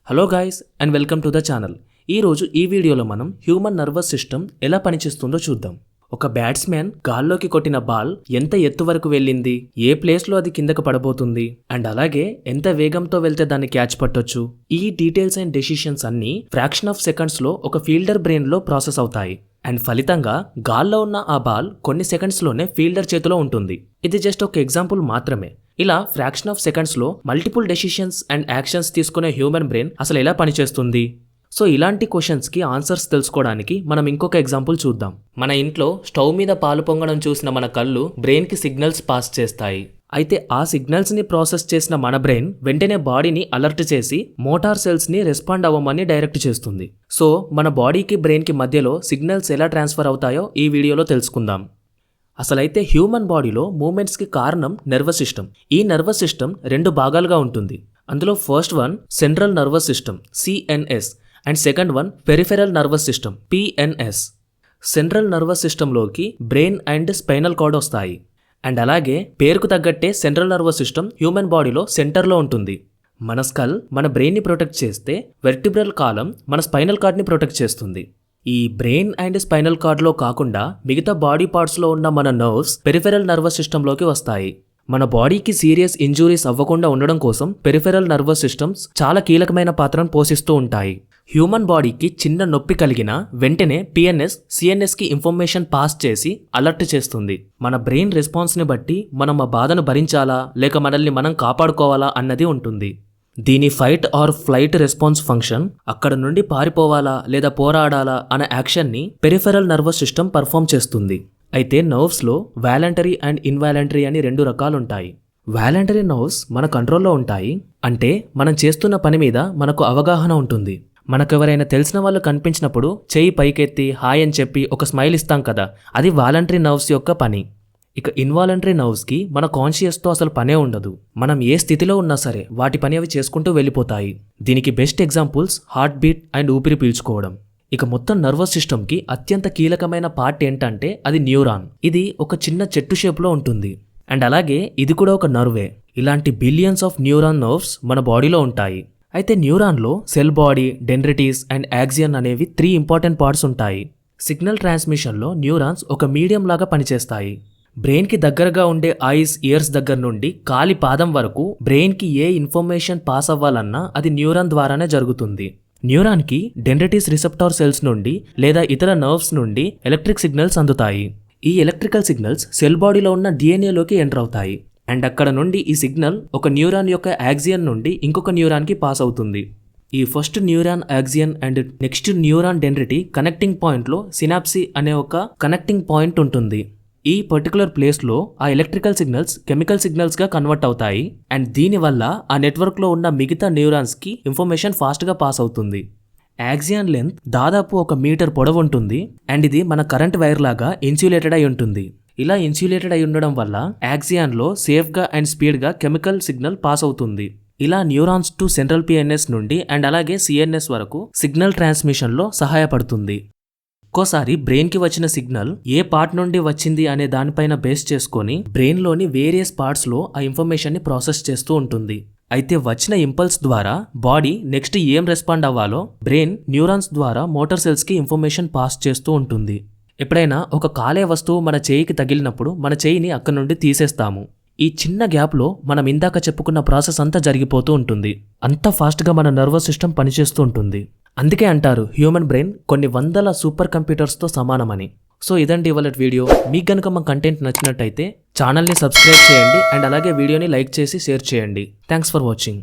Hello guys and welcome to the channel. ఈరోజు ఈ వీడియోలో మనం హ్యూమన్ నర్వస్ సిస్టమ్ ఎలా పనిచేస్తుందో చూద్దాం. ఒక బ్యాట్స్మెన్ గాల్లోకి కొట్టిన బాల్ ఎంత ఎత్తు వరకు వెళ్ళింది, ఏ ప్లేస్లో అది కిందకు పడబోతుంది, అండ్ అలాగే ఎంత వేగంతో వెళ్తే దాన్ని క్యాచ్ పట్టొచ్చు. ఈ డీటెయిల్స్ అండ్ డెసిషన్స్ అన్ని ఫ్రాక్షన్ ఆఫ్ సెకండ్స్లో ఒక ఫీల్డర్ బ్రెయిన్లో ప్రాసెస్ అవుతాయి. అండ్ ఫలితంగా గాల్లో ఉన్న ఆ బాల్ కొన్ని సెకండ్స్లోనే ఫీల్డర్ చేతిలో ఉంటుంది. ఇది జస్ట్ ఒక ఎగ్జాంపుల్ మాత్రమే. ఇలా ఫ్రాక్షన్ ఆఫ్ సెకండ్స్లో మల్టిపుల్ డెసిషన్స్ అండ్ యాక్షన్స్ తీసుకునే హ్యూమన్ బ్రెయిన్ అసలు ఎలా పనిచేస్తుంది? సో ఇలాంటి క్వశ్చన్స్కి ఆన్సర్స్ తెలుసుకోవడానికి మనం ఇంకొక ఎగ్జాంపుల్ చూద్దాం. మన ఇంట్లో స్టవ్ మీద పాలు పొంగడం చూసిన మన కళ్ళు బ్రెయిన్కి సిగ్నల్స్ పాస్ చేస్తాయి. అయితే ఆ సిగ్నల్స్ని ప్రాసెస్ చేసిన మన బ్రెయిన్ వెంటనే బాడీని అలర్ట్ చేసి మోటార్ సెల్స్ని రెస్పాండ్ అవ్వమని డైరెక్ట్ చేస్తుంది. సో మన బాడీకి బ్రెయిన్కి మధ్యలో సిగ్నల్స్ ఎలా ట్రాన్స్ఫర్ అవుతాయో ఈ వీడియోలో తెలుసుకుందాం. అసలైతే హ్యూమన్ బాడీలో మూమెంట్స్కి కారణం నర్వస్ సిస్టమ్. ఈ నర్వస్ సిస్టమ్ రెండు భాగాలుగా ఉంటుంది. అందులో first one central nervous system CNS and second one peripheral nervous system PNS. Central nervous సిస్టంలోకి బ్రెయిన్ అండ్ స్పైనల్ కార్డ్ వస్తాయి. అండ్ అలాగే పేరుకు తగ్గట్టే సెంట్రల్ నర్వస్ సిస్టమ్ హ్యూమన్ బాడీలో సెంటర్లో ఉంటుంది. మన స్కల్ మన బ్రెయిన్ని ప్రొటెక్ట్ చేస్తే వెర్టిబ్రల్ కాలం మన స్పైనల్ కార్డ్ని ప్రొటెక్ట్ చేస్తుంది. ఈ బ్రెయిన్ అండ్ స్పైనల్ కార్డ్లో కాకుండా మిగతా బాడీ పార్ట్స్లో ఉన్న మన నర్వ్స్ పెరిఫెరల్ నర్వస్ సిస్టంలోకి వస్తాయి. మన బాడీకి సీరియస్ ఇంజురీస్ అవ్వకుండా ఉండడం కోసం పెరిఫెరల్ నర్వస్ సిస్టమ్స్ చాలా కీలకమైన పాత్రను పోషిస్తూ ఉంటాయి. హ్యూమన్ బాడీకి చిన్న నొప్పి కలిగినా వెంటనే పిఎన్ఎస్ సిఎన్ఎస్కి ఇన్ఫర్మేషన్ పాస్ చేసి అలర్ట్ చేస్తుంది. మన బ్రెయిన్ రెస్పాన్స్ని బట్టి మనం ఆ బాధను భరించాలా లేక మనల్ని మనం కాపాడుకోవాలా అన్నది ఉంటుంది. దీని fight or flight response function అక్కడ నుండి పారిపోవాలా లేదా పోరాడాలా అనే యాక్షన్ని పెరిఫెరల్ నర్వస్ సిస్టమ్ పర్ఫామ్ చేస్తుంది. అయితే నర్వ్స్లో వాలంటరీ అండ్ ఇన్వాలంటరీ అని రెండు రకాలుంటాయి. వాలంటరీ నర్వ్స్ మన కంట్రోల్లో ఉంటాయి. అంటే మనం చేస్తున్న పని మీద మనకు అవగాహన ఉంటుంది. మనకెవరైనా తెలిసిన వాళ్ళు కనిపించినప్పుడు చెయ్యి పైకెత్తి హాయ్ అని చెప్పి ఒక స్మైల్ ఇస్తాం కదా, అది వాలంటరీ నర్వ్స్ యొక్క పని. ఇక ఇన్వాలంటరీ నర్వ్స్కి మన కాన్షియస్తో అసలు పనే ఉండదు. మనం ఏ స్థితిలో ఉన్నా సరే వాటి పని అవి చేసుకుంటూ వెళ్ళిపోతాయి. దీనికి best examples heart beat and ఊపిరి పీల్చుకోవడం. ఇక మొత్తం నర్వస్ సిస్టమ్కి అత్యంత కీలకమైన పార్ట్ ఏంటంటే అది న్యూరాన్. ఇది ఒక చిన్న చెట్టు షేప్లో ఉంటుంది. అండ్ అలాగే ఇది కూడా ఒక నర్వే. ఇలాంటి బిలియన్స్ ఆఫ్ న్యూరాన్ నర్వ్స్ మన బాడీలో ఉంటాయి. అయితే న్యూరాన్లో సెల్ బాడీ, డెండ్రిటిస్ అండ్ యాక్సియన్ అనేవి 3 ఇంపార్టెంట్ పార్ట్స్ ఉంటాయి. సిగ్నల్ ట్రాన్స్మిషన్లో న్యూరాన్స్ ఒక మీడియం లాగా పనిచేస్తాయి. బ్రెయిన్కి దగ్గరగా ఉండే ఐస్, ఇయర్స్ దగ్గర నుండి కాలి పాదం వరకు బ్రెయిన్కి ఏ ఇన్ఫర్మేషన్ పాస్ అవ్వాలన్నా అది న్యూరాన్ ద్వారానే జరుగుతుంది. న్యూరాన్కి డెండ్రిటిస్ రిసెప్టార్ సెల్స్ నుండి లేదా ఇతర నర్వ్స్ నుండి ఎలక్ట్రిక్ సిగ్నల్స్ అందుతాయి. ఈ ఎలక్ట్రికల్ సిగ్నల్స్ సెల్ బాడీలో ఉన్న డిఎన్ఏలోకి ఎంటర్ అవుతాయి. అండ్ అక్కడ నుండి ఈ సిగ్నల్ ఒక న్యూరాన్ యొక్క యాక్సియన్ నుండి ఇంకొక న్యూరాన్కి పాస్ అవుతుంది. ఈ first neuron axon and next neuron డెండ్రిటీ కనెక్టింగ్ పాయింట్లో సినాప్సి అనే ఒక కనెక్టింగ్ పాయింట్ ఉంటుంది. ఈ పర్టికులర్ ప్లేస్లో ఆ ఎలక్ట్రికల్ సిగ్నల్స్ కెమికల్ సిగ్నల్స్గా కన్వర్ట్ అవుతాయి. అండ్ దీనివల్ల ఆ నెట్వర్క్లో ఉన్న మిగతా న్యూరాన్స్కి ఇన్ఫర్మేషన్ ఫాస్ట్గా పాస్ అవుతుంది. యాక్సియన్ లెంత్ దాదాపు 1 మీటర్ పొడవు ఉంటుంది. అండ్ ఇది మన కరెంట్ వైర్ లాగా ఇన్సులేటెడ్ అయి ఉంటుంది. ఇలా ఇన్సులేటెడ్ అయి ఉండడం వల్ల యాక్సియాన్లో సేఫ్గా అండ్ స్పీడ్గా కెమికల్ సిగ్నల్ పాస్ అవుతుంది. ఇలా న్యూరాన్స్ టు సెంట్రల్ పిఎన్ఎస్ నుండి అండ్ అలాగే సిఎన్ఎస్ వరకు సిగ్నల్ ట్రాన్స్మిషన్లో సహాయపడుతుంది. ఒక్కోసారి బ్రెయిన్కి వచ్చిన సిగ్నల్ ఏ పార్ట్ నుండి వచ్చింది అనే దానిపైన బేస్ చేసుకొని బ్రెయిన్లోని వేరియస్ పార్ట్స్లో ఆ ఇన్ఫర్మేషన్ని ప్రాసెస్ చేస్తూ ఉంటుంది. అయితే వచ్చిన ఇంపల్స్ ద్వారా బాడీ నెక్స్ట్ ఏం రెస్పాండ్ అవ్వాలో బ్రెయిన్ న్యూరాన్స్ ద్వారా మోటార్ సెల్స్కి ఇన్ఫర్మేషన్ పాస్ చేస్తూ ఉంటుంది. ఎప్పుడైనా ఒక కాలే వస్తువు మన చేయికి తగిలినప్పుడు మన చేయిని అక్కడి నుండి తీసేస్తాము. ఈ చిన్న గ్యాప్లో మనం ఇందాక చెప్పుకున్న ప్రాసెస్ అంతా జరిగిపోతూ ఉంటుంది. అంత ఫాస్ట్గా మన నర్వస్ సిస్టమ్ పనిచేస్తూ ఉంటుంది. అందుకే అంటారు హ్యూమన్ బ్రెయిన్ కొన్ని వందల సూపర్ కంప్యూటర్స్తో సమానమని. సో ఇదండి ఇవాళ వీడియో. మీకు కనుక మా కంటెంట్ నచ్చినట్టయితే ఛానల్ని సబ్స్క్రైబ్ చేయండి అండ్ అలాగే వీడియోని లైక్ చేసి షేర్ చేయండి. Thanks for watching.